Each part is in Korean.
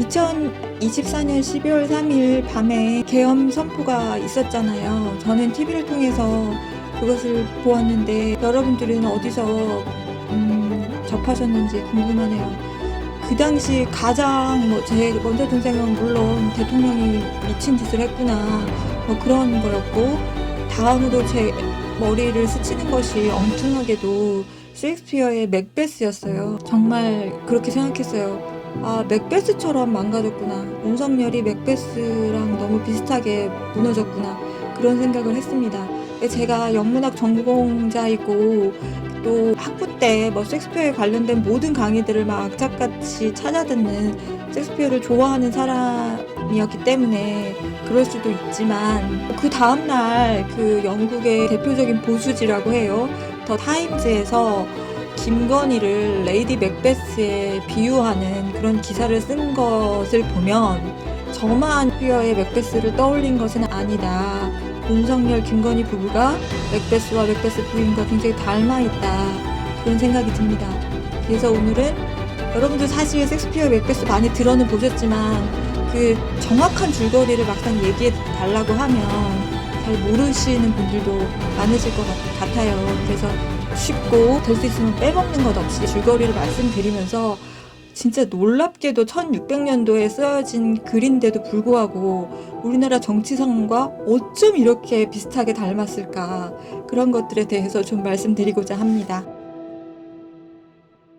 2024년 12월 3일 밤에 계엄 선포가 있었잖아요. 저는 TV를 통해서 그것을 보았는데 여러분들은 어디서 접하셨는지 궁금하네요. 그 당시 가장 제 먼저 든 생각은 물론 대통령이 미친 짓을 했구나 그런 거였고, 다음으로 제 머리를 스치는 것이 엉뚱하게도 셰익스피어의 맥베스였어요. 정말 그렇게 생각했어요. 아, 맥베스처럼 망가졌구나. 윤석열이 맥베스랑 너무 비슷하게 무너졌구나. 그런 생각을 했습니다. 제가 영문학 전공자이고 또 학부 때 셰익스피어에 관련된 모든 강의들을 막 악착같이 찾아듣는, 셰익스피어를 좋아하는 사람이었기 때문에 그럴 수도 있지만, 그 다음날 그 영국의 대표적인 보수지라고 해요. 더 타임즈에서 김건희를 레이디 맥베스에 비유하는 그런 기사를 쓴 것을 보면 저만 셰익스피어의 맥베스를 떠올린 것은 아니다. 윤석열, 김건희 부부가 맥베스와 맥베스 부인과 굉장히 닮아있다. 그런 생각이 듭니다. 그래서 오늘은 여러분들 사실 셰익스피어 맥베스 많이 들어는 보셨지만 그 정확한 줄거리를 막상 얘기해 달라고 하면 잘 모르시는 분들도 많으실 것 같아요. 그래서 쉽고 될 수 있으면 빼먹는 것 없이 줄거리를 말씀드리면서, 진짜 놀랍게도 1600년도에 쓰여진 글인데도 불구하고 우리나라 정치상과 어쩜 이렇게 비슷하게 닮았을까, 그런 것들에 대해서 좀 말씀드리고자 합니다.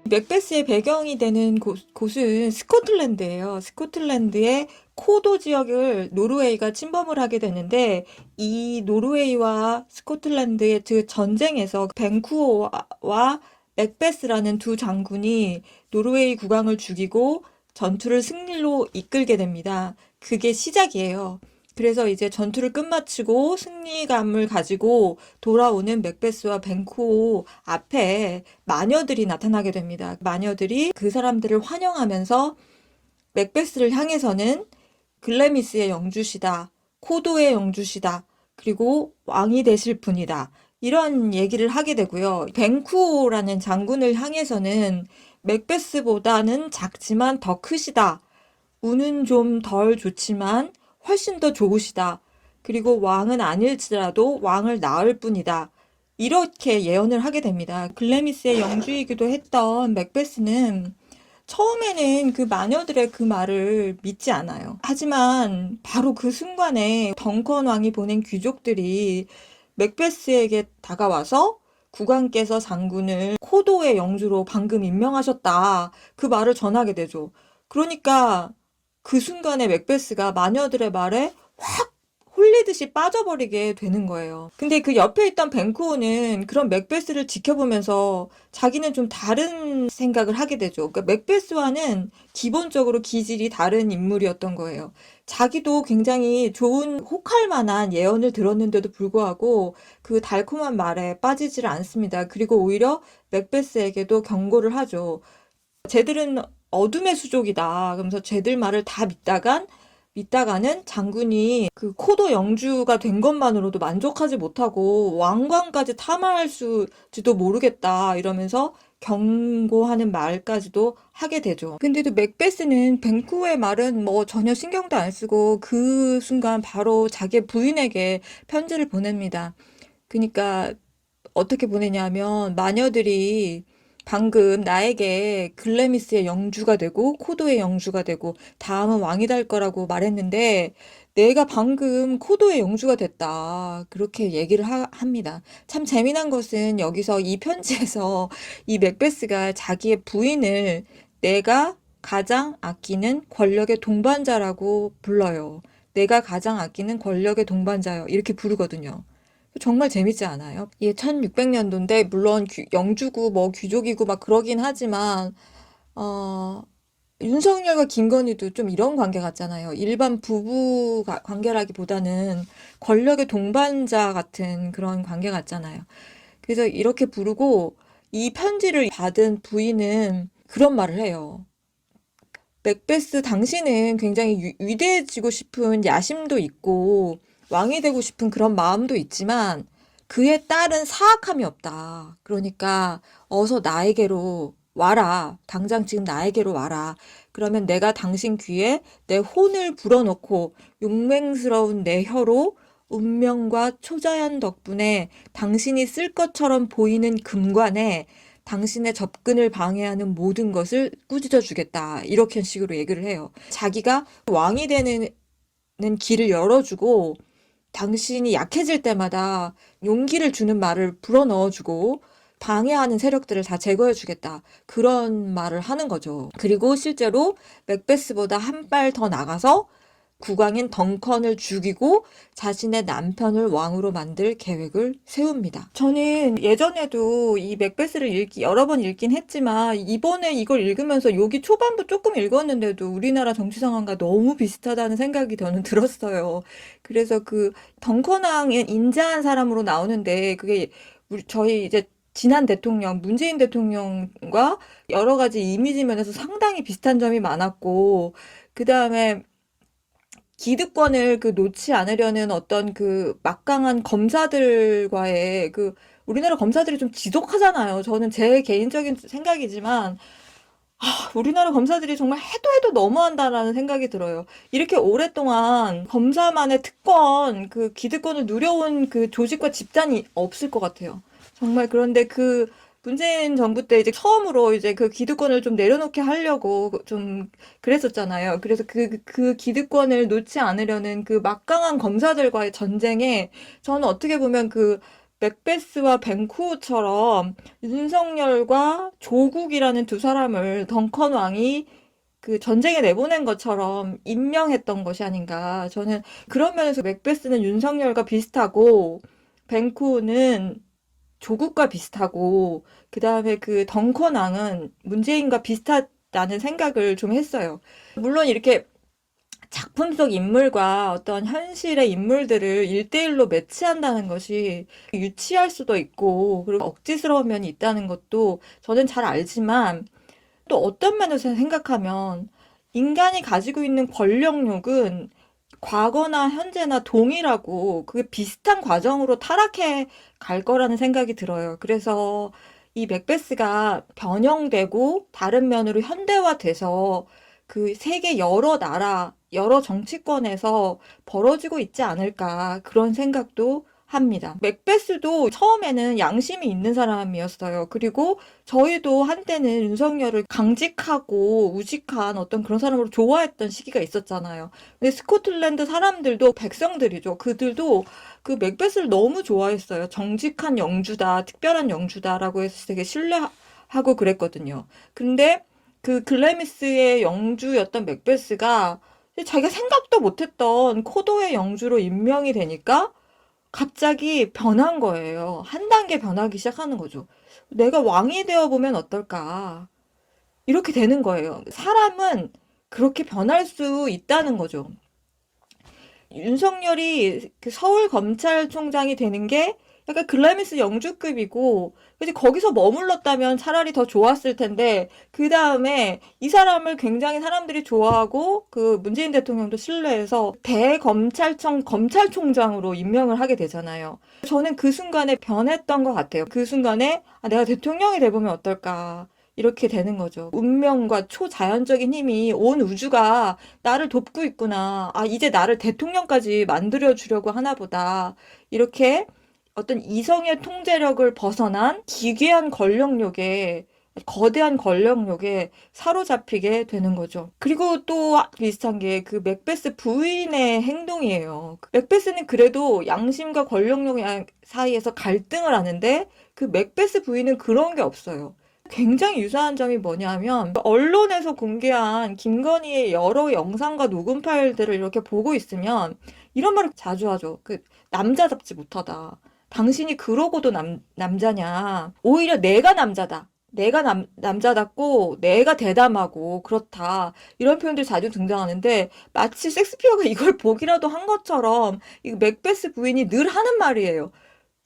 맥베스의 배경이 되는 곳은 스코틀랜드예요. 스코틀랜드의 코도 지역을 노르웨이가 침범을 하게 되는데, 이 노르웨이와 스코틀랜드의 그 전쟁에서 벤쿠어와 맥베스라는 두 장군이 노르웨이 국왕을 죽이고 전투를 승리로 이끌게 됩니다. 그게 시작이에요. 그래서 이제 전투를 끝마치고 승리감을 가지고 돌아오는 맥베스와 벤쿠어 앞에 마녀들이 나타나게 됩니다. 마녀들이 그 사람들을 환영하면서 맥베스를 향해서는 글래미스의 영주시다, 코도의 영주시다, 그리고 왕이 되실 분이다, 이런 얘기를 하게 되고요. 벤쿠어라는 장군을 향해서는 맥베스보다는 작지만 더 크시다, 운은 좀 덜 좋지만 훨씬 더 좋으시다, 그리고 왕은 아닐지라도 왕을 낳을 뿐이다, 이렇게 예언을 하게 됩니다. 글래미스의 영주이기도 했던 맥베스는 처음에는 그 마녀들의 그 말을 믿지 않아요. 하지만 바로 그 순간에 덩컨 왕이 보낸 귀족들이 맥베스에게 다가와서 국왕께서 장군을 코도의 영주로 방금 임명하셨다, 그 말을 전하게 되죠. 그러니까 그 순간에 맥베스가 마녀들의 말에 확 홀리듯이 빠져버리게 되는 거예요. 근데 그 옆에 있던 벤쿠어는 그런 맥베스를 지켜보면서 자기는 좀 다른 생각을 하게 되죠. 그러니까 맥베스와는 기본적으로 기질이 다른 인물이었던 거예요. 자기도 굉장히 좋은 혹할 만한 예언을 들었는데도 불구하고 그 달콤한 말에 빠지질 않습니다. 그리고 오히려 맥베스에게도 경고를 하죠. 쟤들은 어둠의 수족이다. 그러면서 쟤들 말을 다 믿다가는 장군이 그 코도 영주가 된 것만으로도 만족하지 못하고 왕관까지 탐할지도 모르겠다, 이러면서 경고하는 말까지도 하게 되죠. 근데도 맥베스는 벤쿠의 말은 전혀 신경도 안 쓰고 그 순간 바로 자기 부인에게 편지를 보냅니다. 그러니까 어떻게 보내냐면, 마녀들이 방금 나에게 글래미스의 영주가 되고 코도의 영주가 되고 다음은 왕이 될 거라고 말했는데 내가 방금 코도의 영주가 됐다, 그렇게 얘기를 합니다. 참 재미난 것은 여기서 이 편지에서 이 맥베스가 자기의 부인을 내가 가장 아끼는 권력의 동반자라고 불러요. 내가 가장 아끼는 권력의 동반자요, 이렇게 부르거든요. 정말 재밌지 않아요? 이게 1600년도인데 물론 영주고 귀족이고 막 그러긴 하지만 어, 윤석열과 김건희도 좀 이런 관계 같잖아요. 일반 부부 관계라기보다는 권력의 동반자 같은 그런 관계 같잖아요. 그래서 이렇게 부르고, 이 편지를 받은 부인은 그런 말을 해요. 맥베스, 당신은 굉장히 위대해지고 싶은 야심도 있고 왕이 되고 싶은 그런 마음도 있지만 그에 따른 사악함이 없다. 그러니까 어서 나에게로 와라. 당장 지금 나에게로 와라. 그러면 내가 당신 귀에 내 혼을 불어넣고 용맹스러운 내 혀로 운명과 초자연 덕분에 당신이 쓸 것처럼 보이는 금관에 당신의 접근을 방해하는 모든 것을 꾸짖어 주겠다. 이렇게 식으로 얘기를 해요. 자기가 왕이 되는 길을 열어주고 당신이 약해질 때마다 용기를 주는 말을 불어넣어주고 방해하는 세력들을 다 제거해주겠다. 그런 말을 하는 거죠. 그리고 실제로 맥베스보다 한 발 더 나가서 국왕인 덩컨을 죽이고 자신의 남편을 왕으로 만들 계획을 세웁니다. 저는 예전에도 이 맥베스를 여러 번 읽긴 했지만 이번에 이걸 읽으면서 여기 초반부 조금 읽었는데도 우리나라 정치 상황과 너무 비슷하다는 생각이 저는 들었어요. 그래서 그 덩컨 왕은 인자한 사람으로 나오는데 그게 저희 이제 지난 대통령, 문재인 대통령과 여러 가지 이미지 면에서 상당히 비슷한 점이 많았고, 그 다음에 기득권을 놓지 않으려는 어떤 막강한 검사들과의 우리나라 검사들이 좀 지독하잖아요. 저는 제 개인적인 생각이지만, 우리나라 검사들이 정말 해도 너무한다라는 생각이 들어요. 이렇게 오랫동안 검사만의 특권, 기득권을 누려온 조직과 집단이 없을 것 같아요. 정말 그런데 문재인 정부 때 이제 처음으로 이제 기득권을 좀 내려놓게 하려고 좀 그랬었잖아요. 그래서 그 기득권을 놓지 않으려는 막강한 검사들과의 전쟁에 저는 어떻게 보면 맥베스와 벤쿠처럼 윤석열과 조국이라는 두 사람을 덩컨 왕이 전쟁에 내보낸 것처럼 임명했던 것이 아닌가. 저는 그런 면에서 맥베스는 윤석열과 비슷하고 벤쿠는 조국과 비슷하고 그 다음에 덩컨 왕은 문재인과 비슷하다는 생각을 좀 했어요. 물론 이렇게 작품 속 인물과 어떤 현실의 인물들을 1대1로 매치한다는 것이 유치할 수도 있고, 그리고 억지스러운 면이 있다는 것도 저는 잘 알지만, 또 어떤 면에서 생각하면, 인간이 가지고 있는 권력욕은 과거나 현재나 동일하고, 그게 비슷한 과정으로 타락해 갈 거라는 생각이 들어요. 그래서 이 맥베스가 변형되고, 다른 면으로 현대화돼서, 세계 여러 나라, 여러 정치권에서 벌어지고 있지 않을까 그런 생각도 합니다. 맥베스도 처음에는 양심이 있는 사람이었어요. 그리고 저희도 한때는 윤석열을 강직하고 우직한 어떤 그런 사람으로 좋아했던 시기가 있었잖아요. 근데 스코틀랜드 사람들도 백성들이죠. 그들도 맥베스를 너무 좋아했어요. 정직한 영주다, 특별한 영주다라고 해서 되게 신뢰하고 그랬거든요. 근데 글래미스의 영주였던 맥베스가 자기가 생각도 못했던 코도의 영주로 임명이 되니까 갑자기 변한 거예요. 한 단계 변하기 시작하는 거죠. 내가 왕이 되어 보면 어떨까? 이렇게 되는 거예요. 사람은 그렇게 변할 수 있다는 거죠. 윤석열이 서울 검찰총장이 되는 게 약간 글래미스 영주급이고, 그래서 거기서 머물렀다면 차라리 더 좋았을 텐데, 그 다음에 이 사람을 굉장히 사람들이 좋아하고, 문재인 대통령도 신뢰해서 대검찰청 검찰총장으로 임명을 하게 되잖아요. 저는 그 순간에 변했던 것 같아요. 그 순간에, 내가 대통령이 돼보면 어떨까. 이렇게 되는 거죠. 운명과 초자연적인 힘이 온 우주가 나를 돕고 있구나. 이제 나를 대통령까지 만들어주려고 하나 보다. 이렇게 어떤 이성의 통제력을 벗어난 기괴한 권력욕에 거대한 권력욕에 사로잡히게 되는 거죠. 그리고 또 비슷한 게 맥베스 부인의 행동이에요. 맥베스는 그래도 양심과 권력욕 사이에서 갈등을 하는데 맥베스 부인은 그런 게 없어요. 굉장히 유사한 점이 뭐냐면 언론에서 공개한 김건희의 여러 영상과 녹음 파일들을 이렇게 보고 있으면 이런 말을 자주 하죠. 남자답지 못하다. 당신이 그러고도 남자냐. 오히려 내가 남자다. 내가 남자답고 내가 대담하고 그렇다. 이런 표현들이 자주 등장하는데 마치 섹스피어가 이걸 보기라도 한 것처럼 이 맥베스 부인이 늘 하는 말이에요.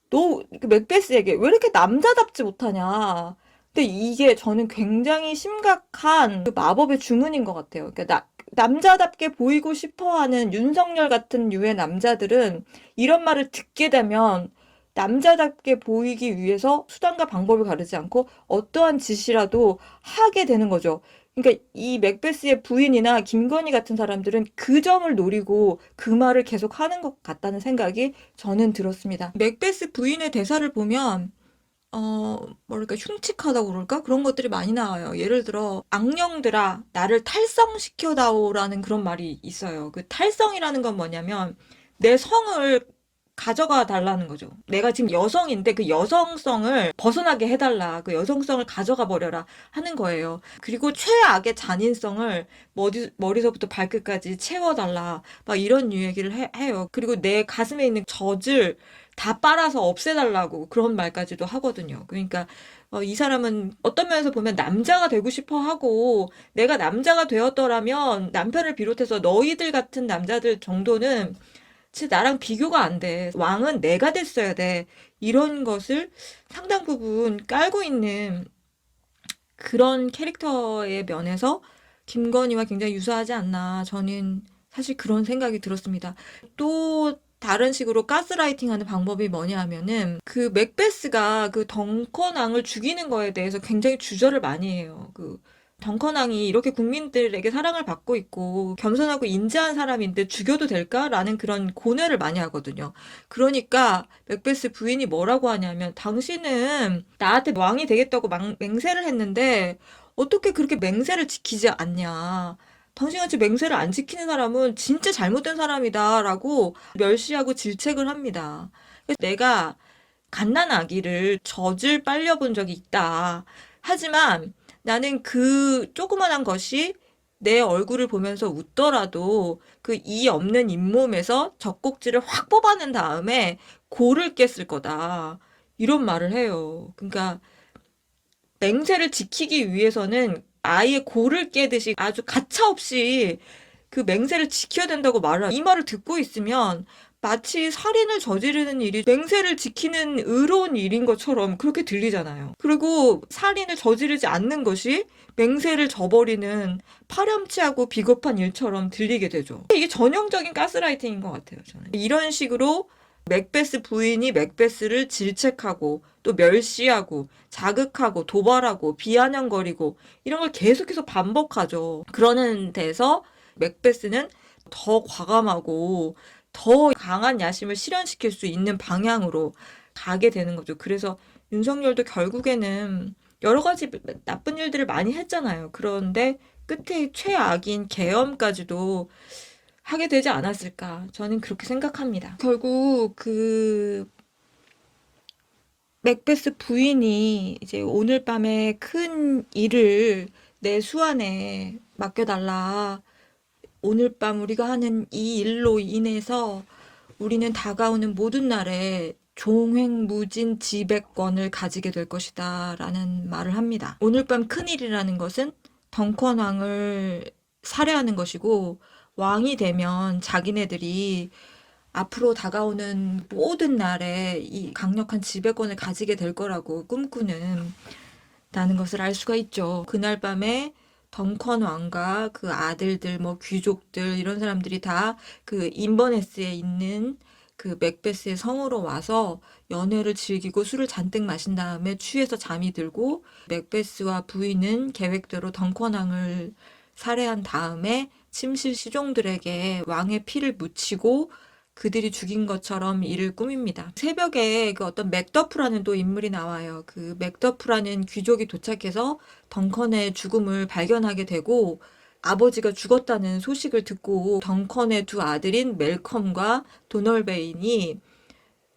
너 맥베스에게 왜 이렇게 남자답지 못하냐. 근데 이게 저는 굉장히 심각한 마법의 주문인 것 같아요. 그러니까 남자답게 보이고 싶어 하는 윤석열 같은 유의 남자들은 이런 말을 듣게 되면 남자답게 보이기 위해서 수단과 방법을 가르지 않고 어떠한 짓이라도 하게 되는 거죠. 그러니까 이 맥베스의 부인이나 김건희 같은 사람들은 그 점을 노리고 그 말을 계속 하는 것 같다는 생각이 저는 들었습니다. 맥베스 부인의 대사를 보면 뭐랄까, 흉측하다고 그럴까? 그런 것들이 많이 나와요. 예를 들어, 악령들아, 나를 탈성시켜다오라는 그런 말이 있어요. 그 탈성이라는 건 뭐냐면, 내 성을 가져가 달라는 거죠. 내가 지금 여성인데 그 여성성을 벗어나게 해달라. 그 여성성을 가져가 버려라 하는 거예요. 그리고 최악의 잔인성을 머리서부터 발끝까지 채워달라. 막 이런 얘기를 해요. 그리고 내 가슴에 있는 젖을 다 빨아서 없애달라고 그런 말까지도 하거든요. 그러니까 이 사람은 어떤 면에서 보면 남자가 되고 싶어 하고 내가 남자가 되었더라면 남편을 비롯해서 너희들 같은 남자들 정도는 진짜 나랑 비교가 안 돼. 왕은 내가 됐어야 돼. 이런 것을 상당 부분 깔고 있는 그런 캐릭터의 면에서 김건희와 굉장히 유사하지 않나. 저는 사실 그런 생각이 들었습니다. 또 다른 식으로 가스라이팅 하는 방법이 뭐냐 하면은 그 맥베스가 그 덩컨왕을 죽이는 거에 대해서 굉장히 주저를 많이 해요. 그 덩컨왕이 이렇게 국민들에게 사랑을 받고 있고 겸손하고 인자한 사람인데 죽여도 될까라는 그런 고뇌를 많이 하거든요. 그러니까 맥베스 부인이 뭐라고 하냐면 당신은 나한테 왕이 되겠다고 맹세를 했는데 어떻게 그렇게 맹세를 지키지 않냐. 당신같이 맹세를 안 지키는 사람은 진짜 잘못된 사람이다라고 멸시하고 질책을 합니다. 그래서 내가 갓난아기를 젖을 빨려본 적이 있다. 하지만 나는 그 조그만한 것이 내 얼굴을 보면서 웃더라도 그 이 없는 잇몸에서 젖꼭지를 확 뽑아낸 다음에 골을 깼을 거다. 이런 말을 해요. 그러니까 맹세를 지키기 위해서는 아예 골을 깨듯이 아주 가차없이 그 맹세를 지켜야 된다고 말을, 이 말을 듣고 있으면 마치 살인을 저지르는 일이 맹세를 지키는 의로운 일인 것처럼 그렇게 들리잖아요. 그리고 살인을 저지르지 않는 것이 맹세를 저버리는 파렴치하고 비겁한 일처럼 들리게 되죠. 이게 전형적인 가스라이팅인 것 같아요, 저는. 이런 식으로 맥베스 부인이 맥베스를 질책하고 또 멸시하고 자극하고 도발하고 비아냥거리고 이런 걸 계속해서 반복하죠. 그러는 데서 맥베스는 더 과감하고 더 강한 야심을 실현시킬 수 있는 방향으로 가게 되는 거죠. 그래서 윤석열도 결국에는 여러 가지 나쁜 일들을 많이 했잖아요. 그런데 끝에 최악인 계엄까지도 하게 되지 않았을까. 저는 그렇게 생각합니다. 결국 그 맥베스 부인이 이제 오늘 밤에 큰 일을 내 수완에 맡겨달라. 오늘 밤 우리가 하는 이 일로 인해서 우리는 다가오는 모든 날에 종횡무진 지배권을 가지게 될 것이다. 라는 말을 합니다. 오늘 밤 큰일이라는 것은 덩컨 왕을 살해하는 것이고 왕이 되면 자기네들이 앞으로 다가오는 모든 날에 이 강력한 지배권을 가지게 될 거라고 꿈꾸는 다는 것을 알 수가 있죠. 그날 밤에 덩컨 왕과 그 아들들, 뭐 귀족들 이런 사람들이 다 그 인버네스에 있는 그 맥베스의 성으로 와서 연회를 즐기고 술을 잔뜩 마신 다음에 취해서 잠이 들고 맥베스와 부인은 계획대로 덩컨 왕을 살해한 다음에 침실 시종들에게 왕의 피를 묻히고 그들이 죽인 것처럼 이를 꾸밉니다. 새벽에 그 어떤 맥더프라는 또 인물이 나와요. 그 맥더프라는 귀족이 도착해서 덩컨의 죽음을 발견하게 되고 아버지가 죽었다는 소식을 듣고 덩컨의 두 아들인 멜컴과 도널베인이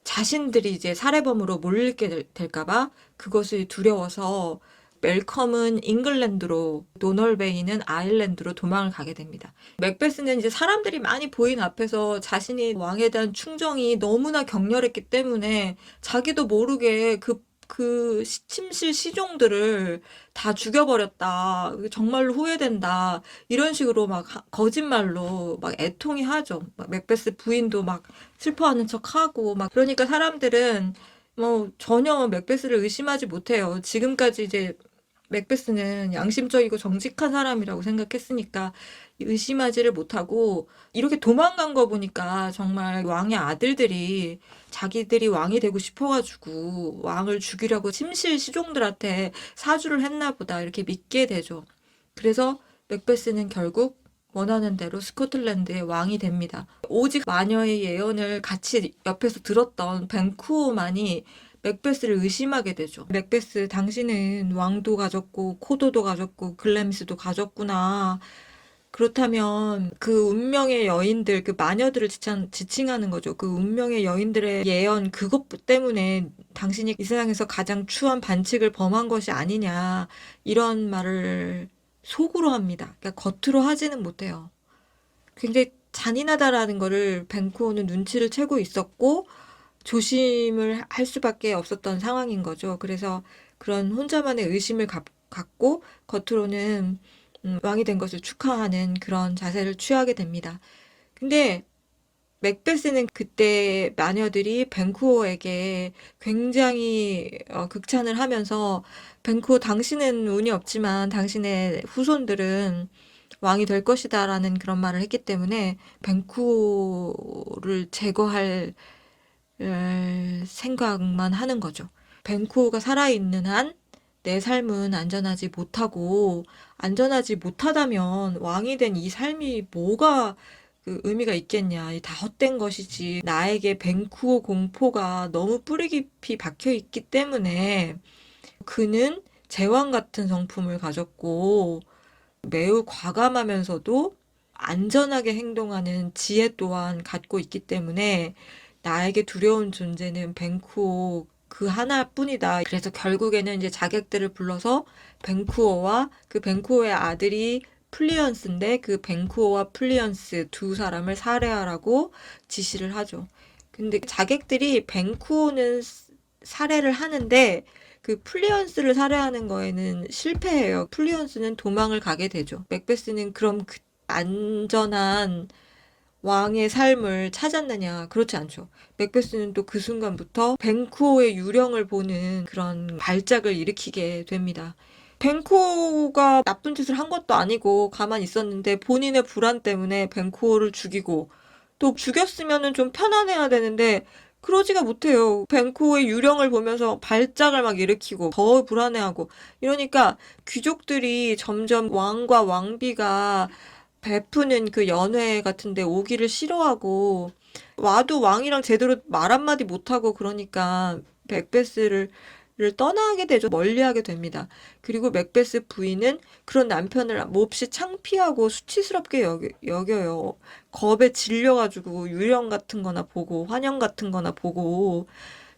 자신들이 이제 살해범으로 몰리게 될까봐 그것을 두려워서 멜컴은 잉글랜드로, 도널베이는 아일랜드로 도망을 가게 됩니다. 맥베스는 이제 사람들이 많이 보인 앞에서 자신이 왕에 대한 충정이 너무나 격렬했기 때문에 자기도 모르게 그 침실 시종들을 다 죽여버렸다. 정말로 후회된다. 이런 식으로 막 거짓말로 막 애통이 하죠. 막 맥베스 부인도 막 슬퍼하는 척하고 막 그러니까 사람들은 뭐 전혀 맥베스를 의심하지 못해요. 지금까지 이제 맥베스는 양심적이고 정직한 사람이라고 생각했으니까 의심하지를 못하고 이렇게 도망간 거 보니까 정말 왕의 아들들이 자기들이 왕이 되고 싶어가지고 왕을 죽이려고 침실 시종들한테 사주를 했나 보다 이렇게 믿게 되죠. 그래서 맥베스는 결국 원하는 대로 스코틀랜드의 왕이 됩니다. 오직 마녀의 예언을 같이 옆에서 들었던 벤쿠어만이 맥베스를 의심하게 되죠. 맥베스, 당신은 왕도 가졌고 코도도 가졌고 글램스도 가졌구나. 그렇다면 그 운명의 여인들, 그 마녀들을 지칭하는 거죠. 그 운명의 여인들의 예언, 그것 때문에 당신이 이 세상에서 가장 추한 반칙을 범한 것이 아니냐. 이런 말을 속으로 합니다. 그러니까 겉으로 하지는 못해요. 굉장히 잔인하다라는 거를 벤쿠어는 눈치를 채고 있었고, 조심을 할 수밖에 없었던 상황인 거죠. 그래서 그런 혼자만의 의심을 갖고 겉으로는 왕이 된 것을 축하하는 그런 자세를 취하게 됩니다. 근데 맥베스는 그때 마녀들이 벤쿠어에게 굉장히 극찬을 하면서 벤쿠어 당신은 운이 없지만 당신의 후손들은 왕이 될 것이다라는 그런 말을 했기 때문에 벤쿠어를 제거할 생각만 하는 거죠. 벤쿠어가 살아있는 한 내 삶은 안전하지 못하고 안전하지 못하다면 왕이 된 이 삶이 뭐가 그 의미가 있겠냐. 이 다 헛된 것이지. 나에게 벤쿠어 공포가 너무 뿌리 깊이 박혀 있기 때문에 그는 제왕 같은 성품을 가졌고 매우 과감하면서도 안전하게 행동하는 지혜 또한 갖고 있기 때문에 나에게 두려운 존재는 벤쿠어 그 하나뿐이다. 그래서 결국에는 이제 자객들을 불러서 벤쿠어와 그 벤쿠어의 아들이 플리언스인데 그 벤쿠어와 플리언스 두 사람을 살해하라고 지시를 하죠. 근데 자객들이 벤쿠어는 살해를 하는데 그 플리언스를 살해하는 거에는 실패해요. 플리언스는 도망을 가게 되죠. 맥베스는 그럼 그 안전한 왕의 삶을 찾았느냐? 그렇지 않죠. 맥베스는 또 그 순간부터 벤쿠어의 유령을 보는 그런 발작을 일으키게 됩니다. 벤쿠어가 나쁜 짓을 한 것도 아니고 가만히 있었는데 본인의 불안 때문에 벤쿠어를 죽이고 또 죽였으면은 좀 편안해야 되는데 그러지가 못해요. 벤쿠어의 유령을 보면서 발작을 막 일으키고 더 불안해하고 이러니까 귀족들이 점점 왕과 왕비가 베푸는 그 연회 같은데 오기를 싫어하고 와도 왕이랑 제대로 말 한마디 못하고 그러니까 맥베스를 떠나게 되죠. 멀리하게 됩니다. 그리고 맥베스 부인은 그런 남편을 몹시 창피하고 수치스럽게 여겨요. 겁에 질려가지고 유령 같은 거나 보고 환영 같은 거나 보고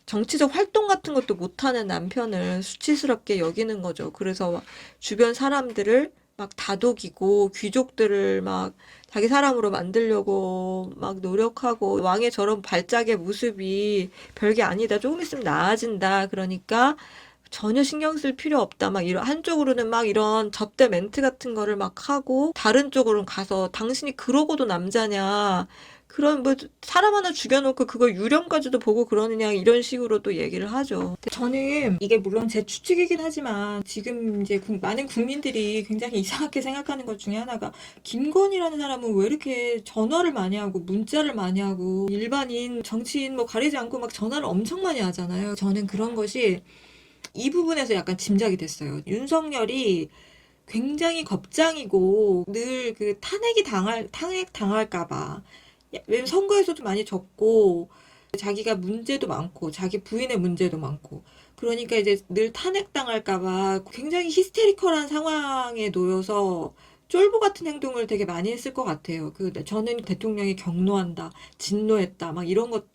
정치적 활동 같은 것도 못하는 남편을 수치스럽게 여기는 거죠. 그래서 주변 사람들을 막 다독이고 귀족들을 막 자기 사람으로 만들려고 막 노력하고 왕의 저런 발작의 모습이 별게 아니다. 조금 있으면 나아진다. 그러니까 전혀 신경 쓸 필요 없다. 막 이런 한쪽으로는 막 이런 접대 멘트 같은 거를 막 하고 다른 쪽으로는 가서 당신이 그러고도 남자냐. 그런 뭐 사람 하나 죽여놓고 그걸 유령까지도 보고 그러느냐 이런 식으로 또 얘기를 하죠. 저는 이게 물론 제 추측이긴 하지만 지금 이제 많은 국민들이 굉장히 이상하게 생각하는 것 중에 하나가 김건희라는 사람은 왜 이렇게 전화를 많이 하고 문자를 많이 하고 일반인 정치인 뭐 가리지 않고 막 전화를 엄청 많이 하잖아요. 저는 그런 것이 이 부분에서 약간 짐작이 됐어요. 윤석열이 굉장히 겁장이고 늘 그 탄핵 당할까 봐. 왜냐면 선거에서도 많이 졌고 자기가 문제도 많고 자기 부인의 문제도 많고 그러니까 이제 늘 탄핵당할까 봐 굉장히 히스테리컬한 상황에 놓여서 쫄보 같은 행동을 되게 많이 했을 것 같아요. 저는 대통령이 경노한다, 진노했다, 막 이런 것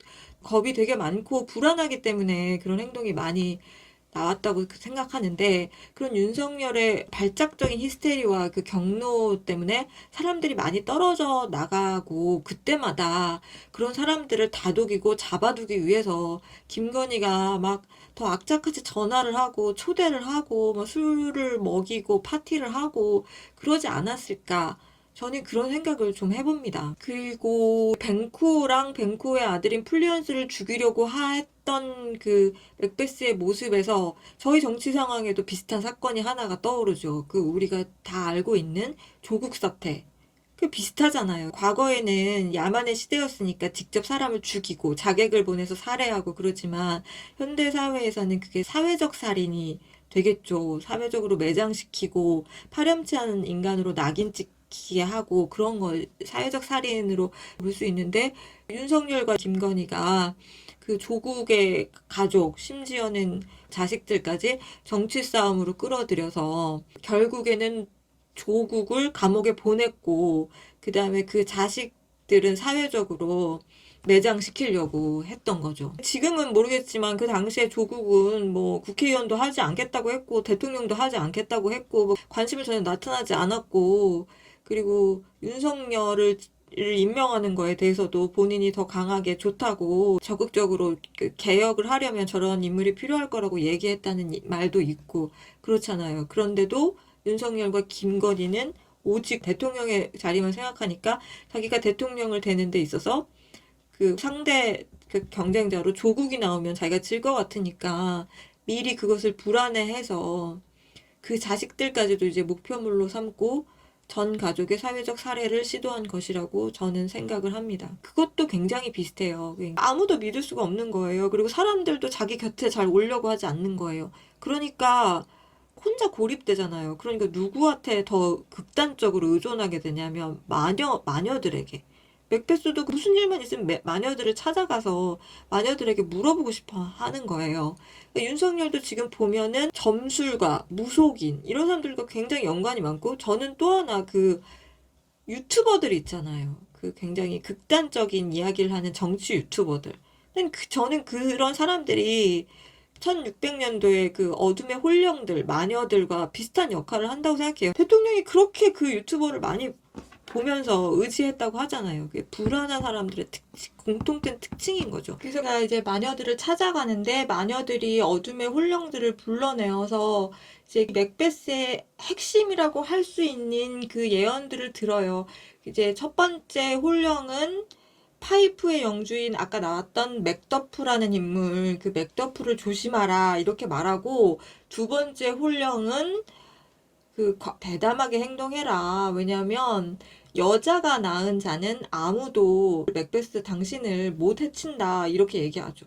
겁이 되게 많고 불안하기 때문에 그런 행동이 많이 나왔다고 생각하는데 그런 윤석열의 발작적인 히스테리와 그 경로 때문에 사람들이 많이 떨어져 나가고 그때마다 그런 사람들을 다독이고 잡아두기 위해서 김건희가 막 더 악착같이 전화를 하고 초대를 하고 막 술을 먹이고 파티를 하고 그러지 않았을까 저는 그런 생각을 좀 해봅니다. 그리고 벤쿠어랑 벤쿠어의 아들인 플리언스를 죽이려고 했던 그 맥베스의 모습에서 저희 정치 상황에도 비슷한 사건이 하나가 떠오르죠. 그 우리가 다 알고 있는 조국 사태. 그 비슷하잖아요. 과거에는 야만의 시대였으니까 직접 사람을 죽이고 자객을 보내서 살해하고 그러지만 현대 사회에서는 그게 사회적 살인이 되겠죠. 사회적으로 매장시키고 파렴치 않은 인간으로 낙인 찍히게 하고 그런 걸 사회적 살인으로 볼 수 있는데, 윤석열과 김건희가 그 조국의 가족, 심지어는 자식들까지 정치 싸움으로 끌어들여서 결국에는 조국을 감옥에 보냈고, 그 다음에 그 자식들은 사회적으로 매장시키려고 했던 거죠. 지금은 모르겠지만 그 당시에 조국은 뭐 국회의원도 하지 않겠다고 했고 대통령도 하지 않겠다고 했고 뭐 관심을 전혀 나타나지 않았고, 그리고 윤석열을 임명하는 거에 대해서도 본인이 더 강하게 좋다고 적극적으로 개혁을 하려면 저런 인물이 필요할 거라고 얘기했다는 말도 있고 그렇잖아요. 그런데도 윤석열과 김건희는 오직 대통령의 자리만 생각하니까 자기가 대통령을 되는 데 있어서 그 상대 그 경쟁자로 조국이 나오면 자기가 질 것 같으니까 미리 그것을 불안해해서 그 자식들까지도 이제 목표물로 삼고 전 가족의 사회적 살해를 시도한 것이라고 저는 생각을 합니다. 그것도 굉장히 비슷해요. 아무도 믿을 수가 없는 거예요. 그리고 사람들도 자기 곁에 잘 오려고 하지 않는 거예요. 그러니까 혼자 고립되잖아요. 그러니까 누구한테 더 극단적으로 의존하게 되냐면 마녀들에게. 맥베스도 무슨 일만 있으면 마녀들을 찾아가서 마녀들에게 물어보고 싶어 하는 거예요. 그러니까 윤석열도 지금 보면은 점술가, 무속인 이런 사람들과 굉장히 연관이 많고, 저는 또 하나 그 유튜버들 있잖아요. 그 굉장히 극단적인 이야기를 하는 정치 유튜버들. 저는 그런 사람들이 1600년도에 그 어둠의 혼령들, 마녀들과 비슷한 역할을 한다고 생각해요. 대통령이 그렇게 그 유튜버를 많이 보면서 의지했다고 하잖아요. 그게 불안한 사람들의 공통된 특징인 거죠. 그래서 나 이제 마녀들을 찾아가는데 마녀들이 어둠의 혼령들을 불러내어서 이제 맥베스의 핵심이라고 할 수 있는 그 예언들을 들어요. 이제 첫 번째 혼령은 파이프의 영주인 아까 나왔던 맥더프라는 인물, 그 맥더프를 조심하라 이렇게 말하고, 두 번째 혼령은 그 대담하게 행동해라. 왜냐면 여자가 낳은 자는 아무도 맥베스 당신을 못 해친다 이렇게 얘기하죠.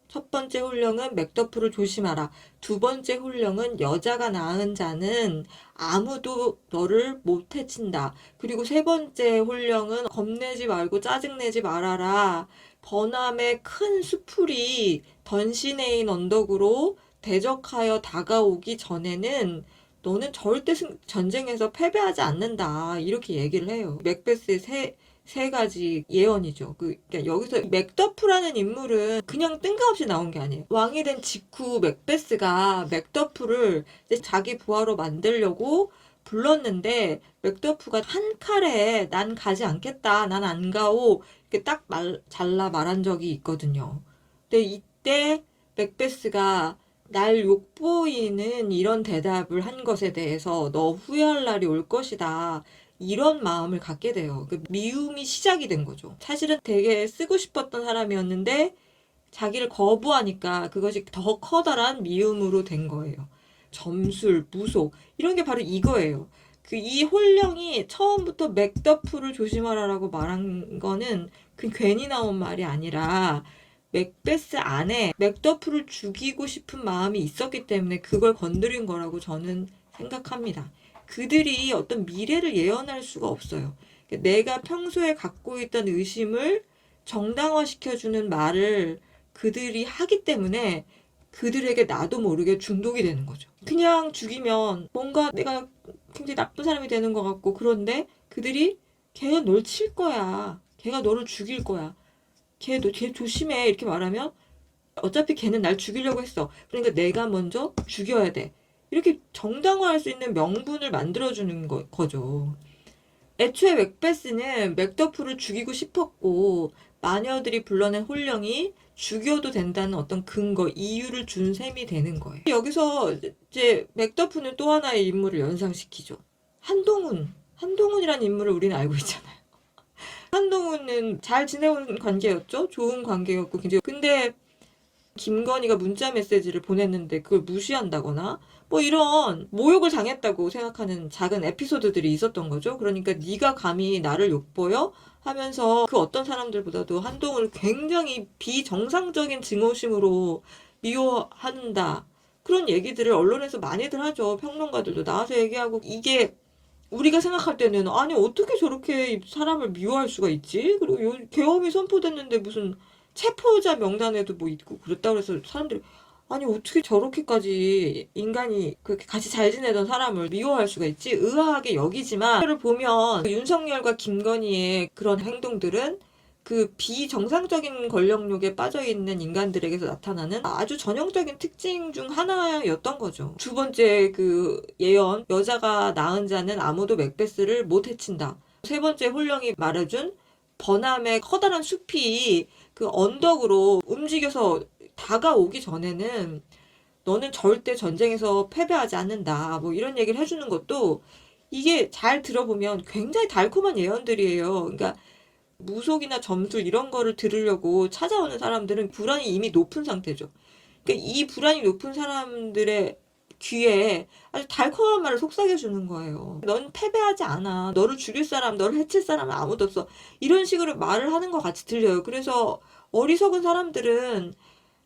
첫 번째 훈령은 맥더프를 조심하라. 두 번째 훈령은 여자가 낳은 자는 아무도 너를 못 해친다. 그리고 세 번째 훈령은 겁내지 말고 짜증내지 말아라. 버남의 큰 수풀이 던시네인 언덕으로 대적하여 다가오기 전에는 너는 절대 전쟁에서 패배하지 않는다. 이렇게 얘기를 해요. 맥베스의 세 가지 예언이죠. 그러니까 여기서 맥더프라는 인물은 그냥 뜬금없이 나온 게 아니에요. 왕이 된 직후 맥베스가 맥더프를 이제 자기 부하로 만들려고 불렀는데, 맥더프가 한 칼에 난 가지 않겠다, 난 안 가오 이렇게 딱 잘라 말한 적이 있거든요. 근데 이때 맥베스가 날 욕보이는 이런 대답을 한 것에 대해서 너 후회할 날이 올 것이다, 이런 마음을 갖게 돼요. 그 미움이 시작이 된 거죠. 사실은 되게 쓰고 싶었던 사람이었는데 자기를 거부하니까 그것이 더 커다란 미움으로 된 거예요. 점술, 무속 이런 게 바로 이거예요. 그 이 혼령이 처음부터 맥더프를 조심하라라고 말한 거는 그 괜히 나온 말이 아니라 맥베스 안에 맥더프를 죽이고 싶은 마음이 있었기 때문에 그걸 건드린 거라고 저는 생각합니다. 그들이 어떤 미래를 예언할 수가 없어요. 내가 평소에 갖고 있던 의심을 정당화시켜주는 말을 그들이 하기 때문에 그들에게 나도 모르게 중독이 되는 거죠. 그냥 죽이면 뭔가 내가 굉장히 나쁜 사람이 되는 것 같고, 그런데 그들이 걔가 널 칠 거야. 걔가 너를 죽일 거야. 걔 조심해. 이렇게 말하면 어차피 걔는 날 죽이려고 했어. 그러니까 내가 먼저 죽여야 돼. 이렇게 정당화할 수 있는 명분을 만들어주는 거죠. 애초에 맥베스는 맥더프를 죽이고 싶었고, 마녀들이 불러낸 혼령이 죽여도 된다는 어떤 근거, 이유를 준 셈이 되는 거예요. 여기서 이제 맥더프는 또 하나의 인물을 연상시키죠. 한동훈이라는 인물을 우리는 알고 있잖아요. 한동훈은 잘 지내온 관계였죠. 좋은 관계였고, 근데 김건희가 문자 메시지를 보냈는데 그걸 무시한다거나 뭐 이런 모욕을 당했다고 생각하는 작은 에피소드들이 있었던 거죠. 그러니까 네가 감히 나를 욕보여? 하면서 그 어떤 사람들보다도 한동훈을 굉장히 비정상적인 증오심으로 미워한다. 그런 얘기들을 언론에서 많이들 하죠. 평론가들도 나와서 얘기하고. 이게 우리가 생각할 때는 아니 어떻게 저렇게 사람을 미워할 수가 있지? 그리고 계엄이 선포됐는데 무슨 체포자 명단에도 뭐 있고 그랬다 그래서 사람들이 아니 어떻게 저렇게까지 인간이 그렇게 같이 잘 지내던 사람을 미워할 수가 있지? 의아하게 여기지만 그를 보면 윤석열과 김건희의 그런 행동들은 그 비정상적인 권력욕에 빠져있는 인간들에게서 나타나는 아주 전형적인 특징 중 하나였던 거죠. 두 번째 그 예언, 여자가 낳은 자는 아무도 맥베스를 못 해친다. 세 번째 홀령이 말해준 버남의 커다란 숲이 그 언덕으로 움직여서 다가오기 전에는 너는 절대 전쟁에서 패배하지 않는다. 뭐 이런 얘기를 해주는 것도 이게 잘 들어보면 굉장히 달콤한 예언들이에요. 그러니까 무속이나 점술 이런 거를 들으려고 찾아오는 사람들은 불안이 이미 높은 상태죠. 그러니까 이 불안이 높은 사람들의 귀에 아주 달콤한 말을 속삭여 주는 거예요. 넌 패배하지 않아. 너를 죽일 사람, 너를 해칠 사람은 아무도 없어. 이런 식으로 말을 하는 것 같이 들려요. 그래서 어리석은 사람들은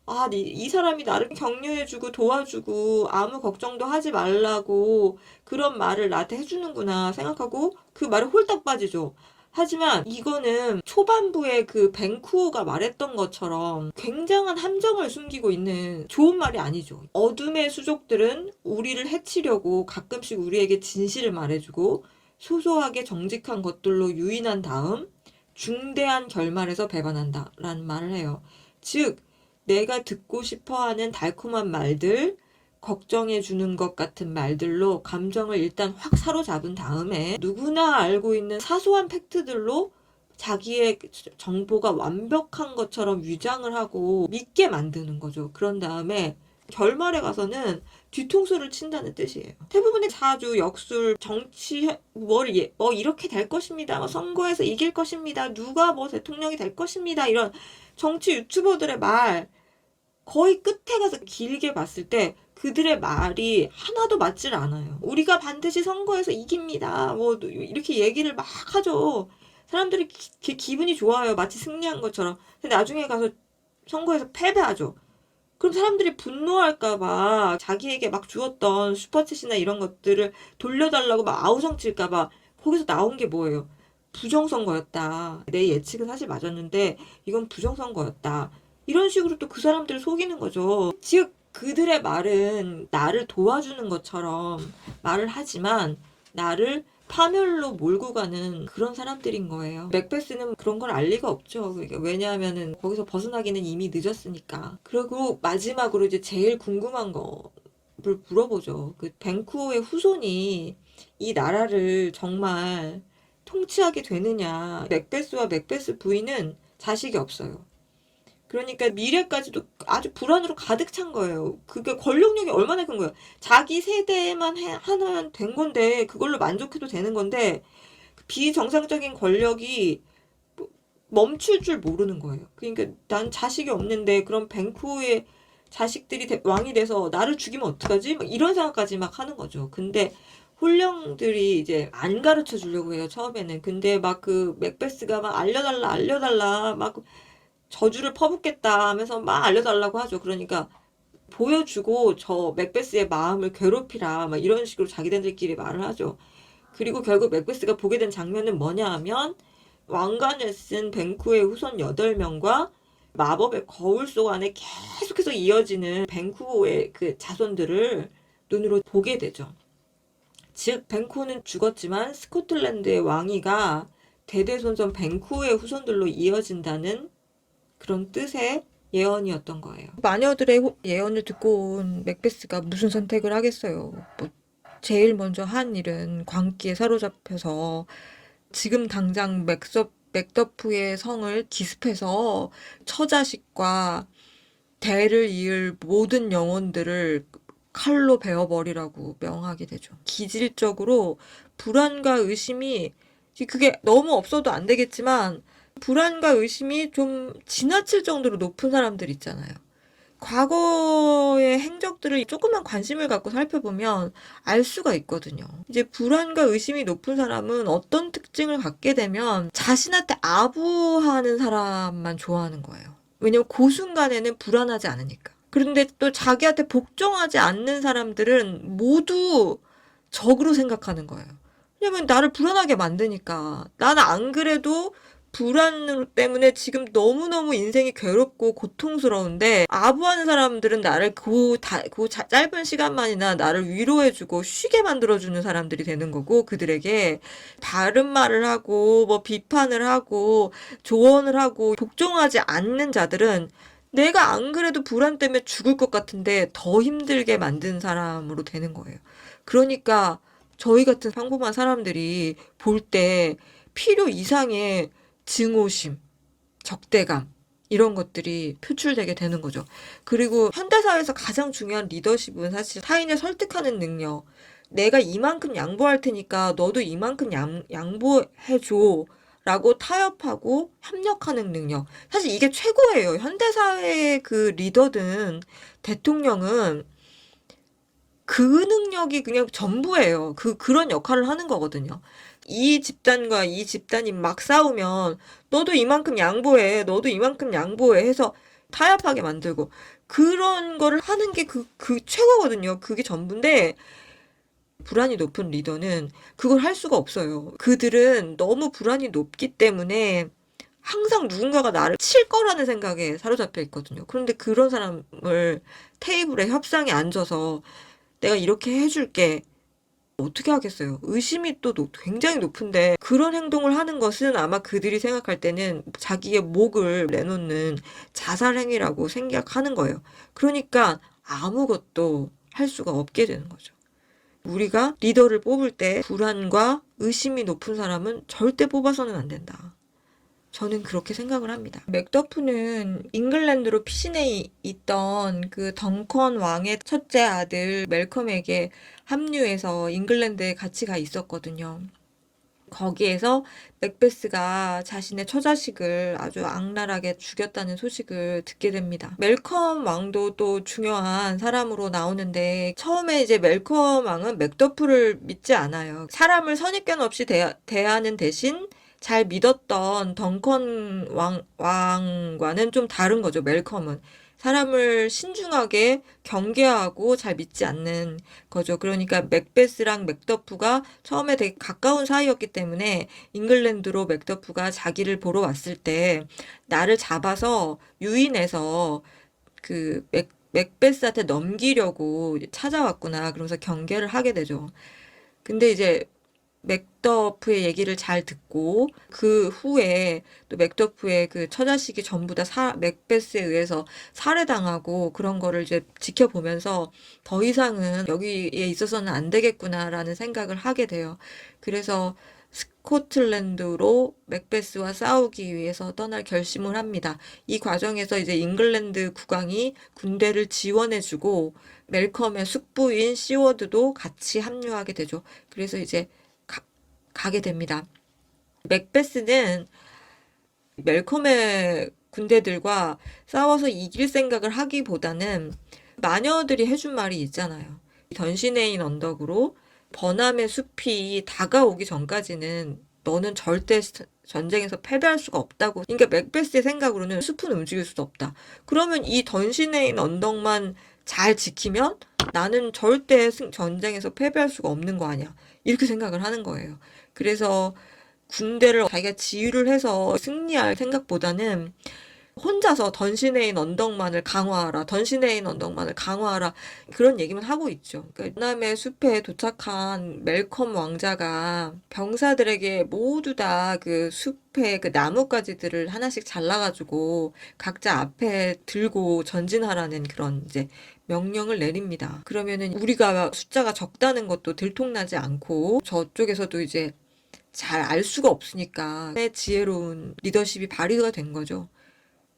아, 이 사람이 나를 격려해주고 도와주고 아무 걱정도 하지 말라고 그런 말을 나한테 해주는구나 생각하고 그 말에 홀딱 빠지죠. 하지만 이거는 초반부에 그 벤쿠어가 말했던 것처럼 굉장한 함정을 숨기고 있는 좋은 말이 아니죠. 어둠의 수족들은 우리를 해치려고 가끔씩 우리에게 진실을 말해주고 소소하게 정직한 것들로 유인한 다음 중대한 결말에서 배반한다 라는 말을 해요. 즉 내가 듣고 싶어하는 달콤한 말들, 걱정해주는 것 같은 말들로 감정을 일단 확 사로잡은 다음에 누구나 알고 있는 사소한 팩트들로 자기의 정보가 완벽한 것처럼 위장을 하고 믿게 만드는 거죠. 그런 다음에 결말에 가서는 뒤통수를 친다는 뜻이에요. 대부분의 사주, 역술, 정치, 뭐 이렇게 될 것입니다. 뭐 선거에서 이길 것입니다. 누가 뭐 대통령이 될 것입니다. 이런 정치 유튜버들의 말 거의 끝에 가서 길게 봤을 때 그들의 말이 하나도 맞질 않아요. 우리가 반드시 선거에서 이깁니다. 뭐 이렇게 얘기를 막 하죠. 사람들이 기분이 좋아요. 마치 승리한 것처럼. 근데 나중에 가서 선거에서 패배하죠. 그럼 사람들이 분노할까봐 자기에게 막 주었던 슈퍼챗이나 이런 것들을 돌려달라고 막 아우성칠까봐 거기서 나온 게 뭐예요? 부정선거였다. 내 예측은 사실 맞았는데 이건 부정선거였다. 이런 식으로 또 그 사람들을 속이는 거죠. 즉 그들의 말은 나를 도와주는 것처럼 말을 하지만 나를 파멸로 몰고 가는 그런 사람들인 거예요. 맥베스는 그런 걸 알 리가 없죠. 그러니까 왜냐하면은 거기서 벗어나기는 이미 늦었으니까. 그리고 마지막으로 이제 제일 궁금한 거를 물어보죠. 그 벤쿠어의 후손이 이 나라를 정말 통치하게 되느냐. 맥베스와 맥베스 부인은 자식이 없어요. 그러니까 미래까지도 아주 불안으로 가득 찬 거예요. 그게 권력력이 얼마나 큰 거예요. 자기 세대만 하면 된 건데 그걸로 만족해도 되는 건데 비정상적인 권력이 멈출 줄 모르는 거예요. 그러니까 난 자식이 없는데 그럼 벤쿠의 자식들이 왕이 돼서 나를 죽이면 어떡하지? 막 이런 생각까지 막 하는 거죠. 근데 홀령들이 이제 안 가르쳐 주려고 해요, 처음에는. 근데 막 그 맥베스가 막 알려달라 막 저주를 퍼붓겠다 하면서 막 알려달라고 하죠. 그러니까 보여주고 저 맥베스의 마음을 괴롭히라 막 이런 식으로 자기들끼리 말을 하죠. 그리고 결국 맥베스가 보게 된 장면은 뭐냐 하면 왕관을 쓴 벤쿠의 후손 8명과 마법의 거울 속 안에 계속해서 이어지는 벤쿠의 그 자손들을 눈으로 보게 되죠. 즉 벤쿠는 죽었지만 스코틀랜드의 왕위가 대대손손 벤쿠의 후손들로 이어진다는 그런 뜻의 예언이었던 거예요. 마녀들의 예언을 듣고 온 맥베스가 무슨 선택을 하겠어요. 뭐 제일 먼저 한 일은 광기에 사로잡혀서 지금 당장 맥더프의 성을 기습해서 처자식과 대를 이을 모든 영혼들을 칼로 베어버리라고 명하게 되죠. 기질적으로 불안과 의심이 그게 너무 없어도 안 되겠지만 불안과 의심이 좀 지나칠 정도로 높은 사람들 있잖아요. 과거의 행적들을 조금만 관심을 갖고 살펴보면 알 수가 있거든요. 이제 불안과 의심이 높은 사람은 어떤 특징을 갖게 되면 자신한테 아부하는 사람만 좋아하는 거예요. 왜냐면 그 순간에는 불안하지 않으니까. 그런데 또 자기한테 복종하지 않는 사람들은 모두 적으로 생각하는 거예요. 왜냐면 나를 불안하게 만드니까. 나는 안 그래도 불안 때문에 지금 너무너무 인생이 괴롭고 고통스러운데 아부하는 사람들은 나를 짧은 시간만이나 나를 위로해주고 쉬게 만들어주는 사람들이 되는 거고, 그들에게 다른 말을 하고 뭐 비판을 하고 조언을 하고 복종하지 않는 자들은 내가 안 그래도 불안 때문에 죽을 것 같은데 더 힘들게 만든 사람으로 되는 거예요. 그러니까 저희 같은 평범한 사람들이 볼 때 필요 이상의 증오심, 적대감, 이런 것들이 표출되게 되는 거죠. 그리고 현대사회에서 가장 중요한 리더십은 사실 타인을 설득하는 능력. 내가 이만큼 양보할 테니까 너도 이만큼 양보해줘. 라고 타협하고 협력하는 능력. 사실 이게 최고예요. 현대사회의 그 리더든 대통령은 그 능력이 그냥 전부예요. 그런 역할을 하는 거거든요. 이 집단과 이 집단이 막 싸우면 너도 이만큼 양보해, 너도 이만큼 양보해 해서 타협하게 만들고 그런 거를 하는 게 그 최고거든요. 그게 전부인데 불안이 높은 리더는 그걸 할 수가 없어요. 그들은 너무 불안이 높기 때문에 항상 누군가가 나를 칠 거라는 생각에 사로잡혀 있거든요. 그런데 그런 사람을 테이블에 협상에 앉아서 내가 이렇게 해줄게. 어떻게 하겠어요? 의심이 또 굉장히 높은데 그런 행동을 하는 것은 아마 그들이 생각할 때는 자기의 목을 내놓는 자살 행위라고 생각하는 거예요. 그러니까 아무것도 할 수가 없게 되는 거죠. 우리가 리더를 뽑을 때 불안과 의심이 높은 사람은 절대 뽑아서는 안 된다. 저는 그렇게 생각을 합니다. 맥더프는 잉글랜드로 피신해 있던 그 덩컨 왕의 첫째 아들 멜컴에게 합류해서 잉글랜드에 같이 가 있었거든요. 거기에서 맥베스가 자신의 처자식을 아주 악랄하게 죽였다는 소식을 듣게 됩니다. 멜컴 왕도 또 중요한 사람으로 나오는데 처음에 이제 멜컴 왕은 맥더프를 믿지 않아요. 사람을 선입견 없이 대하는 대신 잘 믿었던 덩컨 왕과는 좀 다른 거죠. 멜컴은. 사람을 신중하게 경계하고 잘 믿지 않는 거죠. 그러니까 맥베스랑 맥더프가 처음에 되게 가까운 사이였기 때문에 잉글랜드로 맥더프가 자기를 보러 왔을 때 나를 잡아서 유인해서 그 맥베스한테 넘기려고 찾아왔구나. 그러면서 경계를 하게 되죠. 근데 이제 맥더프의 얘기를 잘 듣고 그 후에 또 맥더프의 그 처자식이 전부 다 맥베스에 의해서 살해당하고 그런 거를 이제 지켜보면서 더 이상은 여기에 있어서는 안 되겠구나라는 생각을 하게 돼요. 그래서 스코틀랜드로 맥베스와 싸우기 위해서 떠날 결심을 합니다. 이 과정에서 이제 잉글랜드 국왕이 군대를 지원해주고 멜컴의 숙부인 시워드도 같이 합류하게 되죠. 그래서 이제 가게 됩니다. 맥베스는 멜컴의 군대들과 싸워서 이길 생각을 하기보다는 마녀들이 해준 말이 있잖아요. 던시네인 언덕으로 버남의 숲이 다가오기 전까지는 너는 절대 전쟁에서 패배할 수가 없다고. 그러니까 맥베스의 생각으로는 숲은 움직일 수도 없다. 그러면 이 던시네인 언덕만 잘 지키면 나는 절대 전쟁에서 패배할 수가 없는 거 아니야. 이렇게 생각을 하는 거예요. 그래서 군대를 자기가 지휘를 해서 승리할 생각보다는 혼자서 던시네인 언덕만을 강화하라, 던시네인 언덕만을 강화하라, 그런 얘기만 하고 있죠. 그러니까 남의 숲에 도착한 멜컴 왕자가 병사들에게 모두 다 그 숲의 그 나뭇가지들을 하나씩 잘라가지고 각자 앞에 들고 전진하라는 그런 이제 명령을 내립니다. 그러면은 우리가 숫자가 적다는 것도 들통나지 않고 저쪽에서도 이제 잘 알 수가 없으니까 지혜로운 리더십이 발휘가 된 거죠.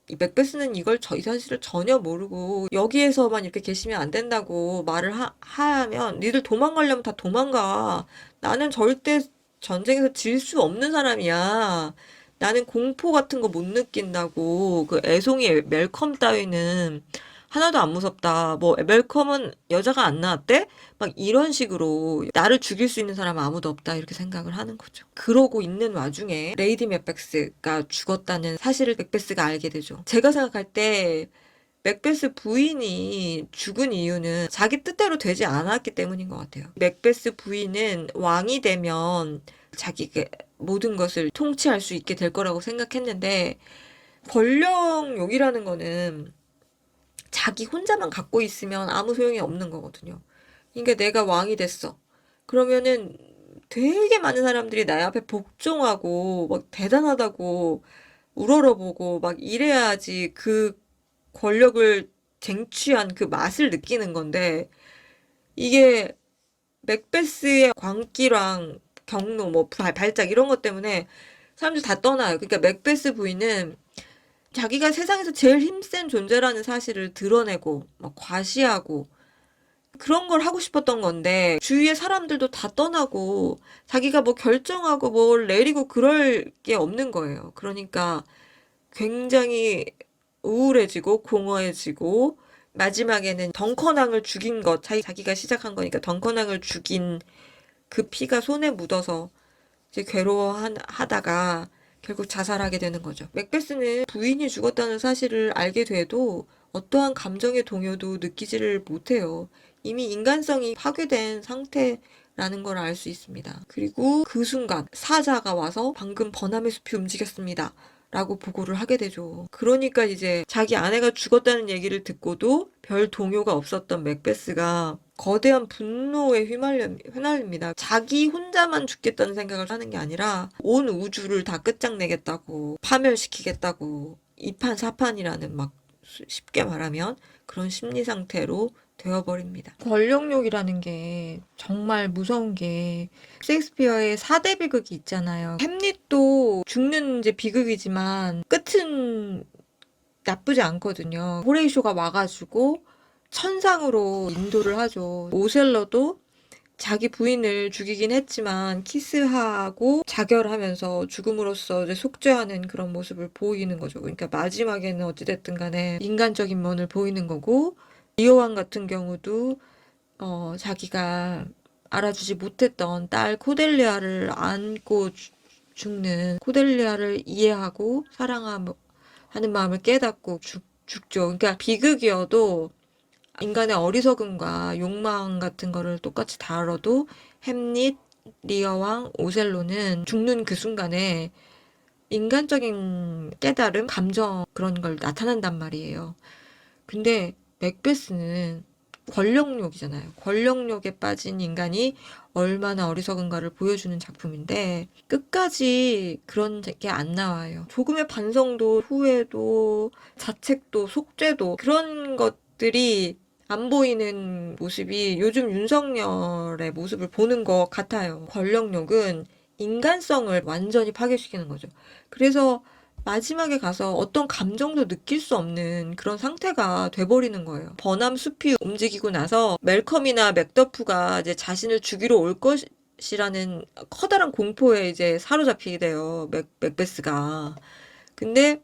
이 맥베스는 이 사실을 전혀 모르고 여기에서만 이렇게 계시면 안 된다고 말을 하면 니들 도망가려면 다 도망가. 나는 절대 전쟁에서 질 수 없는 사람이야. 나는 공포 같은 거 못 느낀다고. 그 애송이 멜컴 따위는 하나도 안 무섭다. 뭐 멜컴은 여자가 안 나왔대? 막 이런 식으로 나를 죽일 수 있는 사람은 아무도 없다 이렇게 생각을 하는 거죠. 그러고 있는 와중에 레이디 맥베스가 죽었다는 사실을 맥베스가 알게 되죠. 제가 생각할 때 맥베스 부인이 죽은 이유는 자기 뜻대로 되지 않았기 때문인 것 같아요. 맥베스 부인은 왕이 되면 자기가 모든 것을 통치할 수 있게 될 거라고 생각했는데, 권력욕이라는 거는 자기 혼자만 갖고 있으면 아무 소용이 없는 거거든요. 그러니까 내가 왕이 됐어. 그러면은 되게 많은 사람들이 나의 앞에 복종하고 막 대단하다고 우러러보고 막 이래야지 그 권력을 쟁취한 그 맛을 느끼는 건데, 이게 맥베스의 광기랑 경로, 뭐 발작 이런 것 때문에 사람들 다 떠나요. 그러니까 맥베스 부인은 자기가 세상에서 제일 힘센 존재라는 사실을 드러내고 막 과시하고 그런 걸 하고 싶었던 건데, 주위의 사람들도 다 떠나고 자기가 뭐 결정하고 뭘 내리고 그럴 게 없는 거예요. 그러니까 굉장히 우울해지고 공허해지고, 마지막에는 덩커낭을 죽인 것, 자기가 시작한 거니까 덩커낭을 죽인 그 피가 손에 묻어서 이제 괴로워하다가 결국 자살하게 되는 거죠. 맥베스는 부인이 죽었다는 사실을 알게 돼도 어떠한 감정의 동요도 느끼지를 못해요. 이미 인간성이 파괴된 상태라는 걸 알 수 있습니다. 그리고 그 순간 사자가 와서 방금 버나의 숲이 움직였습니다 라고 보고를 하게 되죠. 그러니까 이제 자기 아내가 죽었다는 얘기를 듣고도 별 동요가 없었던 맥베스가 거대한 분노에 휘말립니다. 자기 혼자만 죽겠다는 생각을 하는 게 아니라 온 우주를 다 끝장내겠다고, 파멸시키겠다고, 이판사판이라는, 막 쉽게 말하면 그런 심리 상태로 되어버립니다. 권력욕이라는 게 정말 무서운 게, 셰익스피어의 4대 비극이 있잖아요. 햄릿도 죽는 이제 비극이지만 끝은 나쁘지 않거든요. 호레이쇼가 와가지고 천상으로 인도를 하죠. 오셀로도 자기 부인을 죽이긴 했지만 키스하고 자결하면서 죽음으로써 이제 속죄하는 그런 모습을 보이는 거죠. 그러니까 마지막에는 어찌됐든 간에 인간적인 면을 보이는 거고, 리오왕 같은 경우도 자기가 알아주지 못했던 딸 코델리아를 안고 죽는, 코델리아를 이해하고 사랑하는 마음을 깨닫고 죽죠. 그러니까 비극이어도 인간의 어리석음과 욕망 같은 거를 똑같이 다뤄도 햄릿, 리어왕, 오셀로는 죽는 그 순간에 인간적인 깨달음, 감정 그런 걸 나타난단 말이에요. 근데 맥베스는 권력욕이잖아요. 권력욕에 빠진 인간이 얼마나 어리석은가를 보여주는 작품인데 끝까지 그런 게 안 나와요. 조금의 반성도, 후회도, 자책도, 속죄도, 그런 것들이 안 보이는 모습이 요즘 윤석열의 모습을 보는 것 같아요. 권력욕은 인간성을 완전히 파괴시키는 거죠. 그래서 마지막에 가서 어떤 감정도 느낄 수 없는 그런 상태가 돼버리는 거예요. 버남 숲이 움직이고 나서 멜컴이나 맥더프가 이제 자신을 죽이러 올 것이라는 커다란 공포에 이제 사로잡히게 돼요. 맥베스가. 근데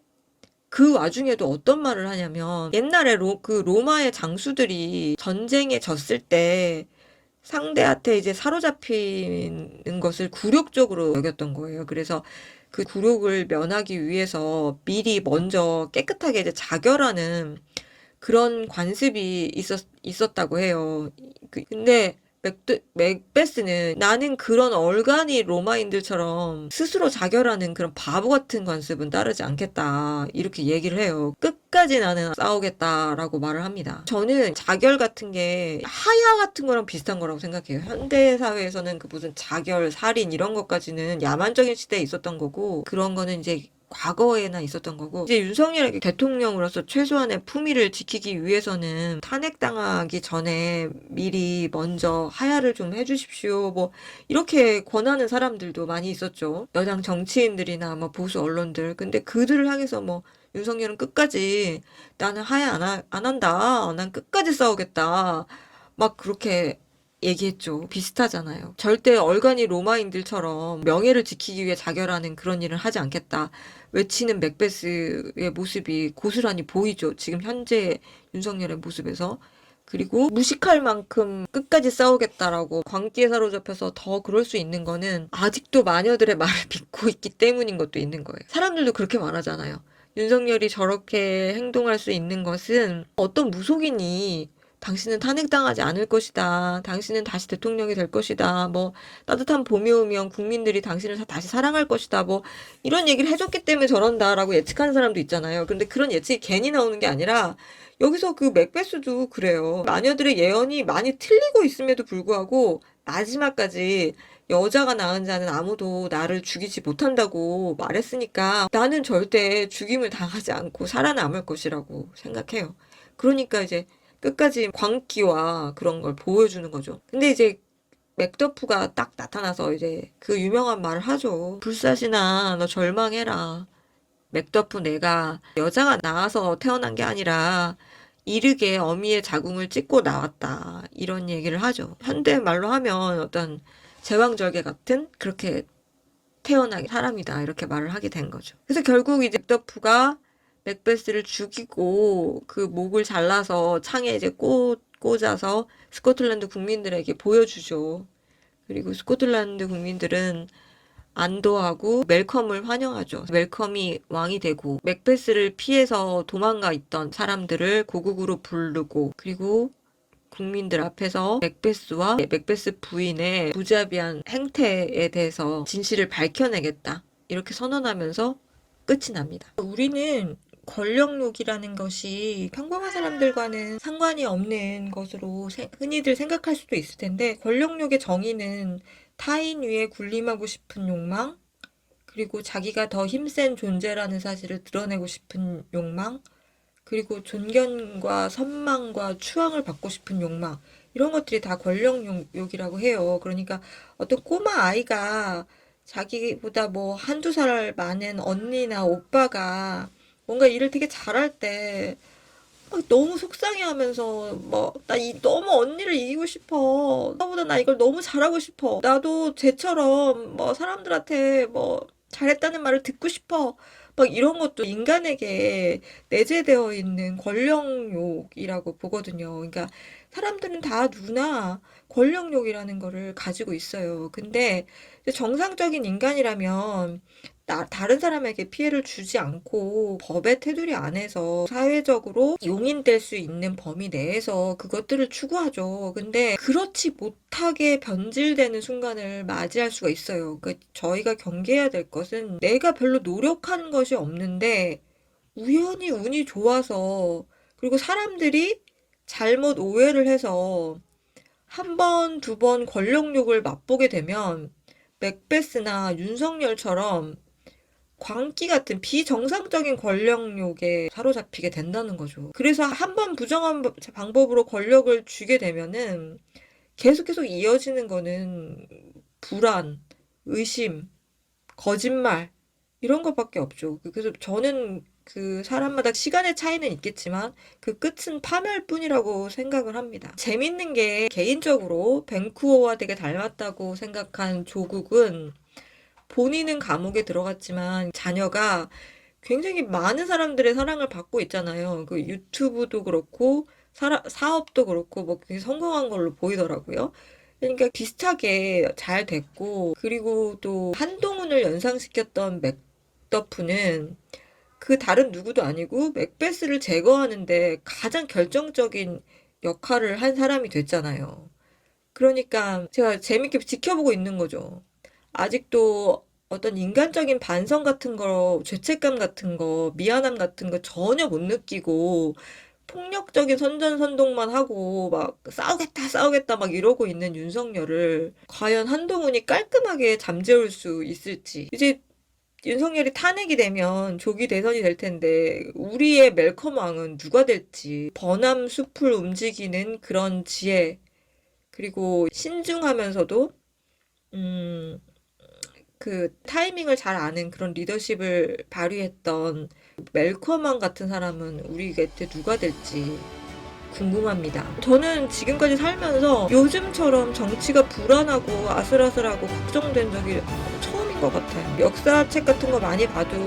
그 와중에도 어떤 말을 하냐면, 옛날에 그 로마의 장수들이 전쟁에 졌을 때 상대한테 이제 사로잡히는 것을 굴욕적으로 여겼던 거예요. 그래서 그 굴욕을 면하기 위해서 미리 먼저 깨끗하게 이제 자결하는 그런 관습이 있었다고 해요. 근데 맥베스는 나는 그런 얼간이 로마인들처럼 스스로 자결하는 그런 바보 같은 관습은 따르지 않겠다, 이렇게 얘기를 해요. 끝까지 나는 싸우겠다라고 말을 합니다. 저는 자결 같은 게 하야 같은 거랑 비슷한 거라고 생각해요. 현대 사회에서는 그 무슨 자결, 살인 이런 것까지는 야만적인 시대에 있었던 거고, 그런 거는 이제 과거에나 있었던 거고, 이제 윤석열이 대통령으로서 최소한의 품위를 지키기 위해서는 탄핵당하기 전에 미리 먼저 하야를 좀 해주십시오, 뭐 이렇게 권하는 사람들도 많이 있었죠. 여당 정치인들이나 뭐 보수 언론들. 근데 그들을 향해서 뭐 윤석열은 끝까지 나는 하야 안 한다, 난 끝까지 싸우겠다, 막 그렇게 얘기했죠. 비슷하잖아요. 절대 얼간이 로마인들처럼 명예를 지키기 위해 자결하는 그런 일을 하지 않겠다 외치는 맥베스의 모습이 고스란히 보이죠. 지금 현재 윤석열의 모습에서. 그리고 무식할 만큼 끝까지 싸우겠다라고 광기에 사로잡혀서 더 그럴 수 있는 거는 아직도 마녀들의 말을 믿고 있기 때문인 것도 있는 거예요. 사람들도 그렇게 말하잖아요. 윤석열이 저렇게 행동할 수 있는 것은 어떤 무속인이 당신은 탄핵당하지 않을 것이다. 당신은 다시 대통령이 될 것이다. 뭐 따뜻한 봄이 오면 국민들이 당신을 다시 사랑할 것이다. 뭐 이런 얘기를 해줬기 때문에 저런다라고 예측하는 사람도 있잖아요. 근데 그런 예측이 괜히 나오는 게 아니라 여기서 그 맥베스도 그래요. 마녀들의 예언이 많이 틀리고 있음에도 불구하고 마지막까지 여자가 낳은 자는 아무도 나를 죽이지 못한다고 말했으니까 나는 절대 죽임을 당하지 않고 살아남을 것이라고 생각해요. 그러니까 이제 끝까지 광기와 그런 걸 보여주는 거죠. 근데 이제 맥더프가 딱 나타나서 이제 그 유명한 말을 하죠. 불사신아, 너 절망해라. 맥더프 내가 여자가 나와서 태어난 게 아니라 이르게 어미의 자궁을 찢고 나왔다. 이런 얘기를 하죠. 현대 말로 하면 어떤 제왕절개 같은 그렇게 태어난 사람이다. 이렇게 말을 하게 된 거죠. 그래서 결국 이제 맥더프가 맥베스를 죽이고 그 목을 잘라서 창에 이제 꽂아서 스코틀랜드 국민들에게 보여주죠. 그리고 스코틀랜드 국민들은 안도하고 멜컴을 환영하죠. 멜컴이 왕이 되고 맥베스를 피해서 도망가 있던 사람들을 고국으로 부르고 그리고 국민들 앞에서 맥베스와 맥베스 부인의 무자비한 행태에 대해서 진실을 밝혀내겠다. 이렇게 선언하면서 끝이 납니다. 우리는 권력욕이라는 것이 평범한 사람들과는 상관이 없는 것으로 흔히들 생각할 수도 있을 텐데 권력욕의 정의는 타인 위에 군림하고 싶은 욕망, 그리고 자기가 더 힘센 존재라는 사실을 드러내고 싶은 욕망, 그리고 존경과 선망과 추앙을 받고 싶은 욕망, 이런 것들이 다 권력욕이라고 해요. 그러니까 어떤 꼬마 아이가 자기보다 뭐 한두 살 많은 언니나 오빠가 뭔가 일을 되게 잘할 때 너무 속상해하면서 뭐 나 너무 언니를 이기고 싶어. 나보다 나 이걸 너무 잘하고 싶어. 나도 쟤처럼 뭐 사람들한테 뭐 잘했다는 말을 듣고 싶어. 막 이런 것도 인간에게 내재되어 있는 권력욕이라고 보거든요. 그러니까 사람들은 다 누구나 권력욕이라는 거를 가지고 있어요. 근데 정상적인 인간이라면 다른 사람에게 피해를 주지 않고 법의 테두리 안에서 사회적으로 용인될 수 있는 범위 내에서 그것들을 추구하죠. 근데 그렇지 못하게 변질되는 순간을 맞이할 수가 있어요. 그러니까 저희가 경계해야 될 것은 내가 별로 노력한 것이 없는데 우연히 운이 좋아서 그리고 사람들이 잘못 오해를 해서 한 번, 두 번 권력욕을 맛보게 되면 맥베스나 윤석열처럼 광기 같은 비정상적인 권력욕에 사로잡히게 된다는 거죠. 그래서 한 번 부정한 방법으로 권력을 쥐게 되면은 계속 이어지는 거는 불안, 의심, 거짓말 이런 것밖에 없죠. 그래서 저는 그 사람마다 시간의 차이는 있겠지만 그 끝은 파멸뿐이라고 생각을 합니다. 재밌는 게 개인적으로 밴쿠어와 되게 닮았다고 생각한 조국은 본인은 감옥에 들어갔지만 자녀가 굉장히 많은 사람들의 사랑을 받고 있잖아요. 그 유튜브도 그렇고 사업도 그렇고 뭐 굉장히 성공한 걸로 보이더라고요. 그러니까 비슷하게 잘 됐고 그리고 또 한동훈을 연상시켰던 맥더프는 그 다른 누구도 아니고 맥베스를 제거하는데 가장 결정적인 역할을 한 사람이 됐잖아요. 그러니까 제가 재밌게 지켜보고 있는 거죠. 아직도 어떤 인간적인 반성 같은 거, 죄책감 같은 거, 미안함 같은 거 전혀 못 느끼고 폭력적인 선전선동만 하고 막 싸우겠다 막 이러고 있는 윤석열을 과연 한동훈이 깔끔하게 잠재울 수 있을지. 이제 윤석열이 탄핵이 되면 조기 대선이 될 텐데 우리의 멜컴 왕은 누가 될지 번암 숲을 움직이는 그런 지혜 그리고 신중하면서도 그 타이밍을 잘 아는 그런 리더십을 발휘했던 멜컴 왕 같은 사람은 우리 곁에 누가 될지 궁금합니다. 저는 지금까지 살면서 요즘처럼 정치가 불안하고 아슬아슬하고 걱정된 적이 처음인 것 같아요. 역사책 같은 거 많이 봐도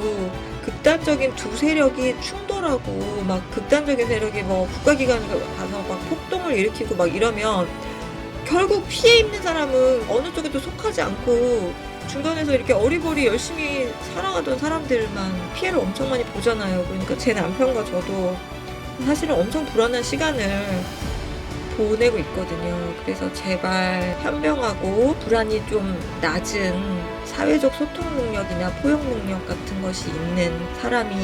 극단적인 두 세력이 충돌하고 막 극단적인 세력이 뭐 국가기관에 가서 막 폭동을 일으키고 막 이러면 결국 피해 입는 사람은 어느 쪽에도 속하지 않고 중간에서 이렇게 어리버리 열심히 살아가던 사람들만 피해를 엄청 많이 보잖아요. 그러니까 제 남편과 저도 사실은 엄청 불안한 시간을 보내고 있거든요. 그래서 제발 현명하고 불안이 좀 낮은 사회적 소통 능력이나 포용 능력 같은 것이 있는 사람이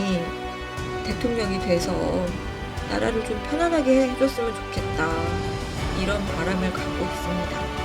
대통령이 돼서 나라를 좀 편안하게 해줬으면 좋겠다. 이런 바람을 갖고 있습니다.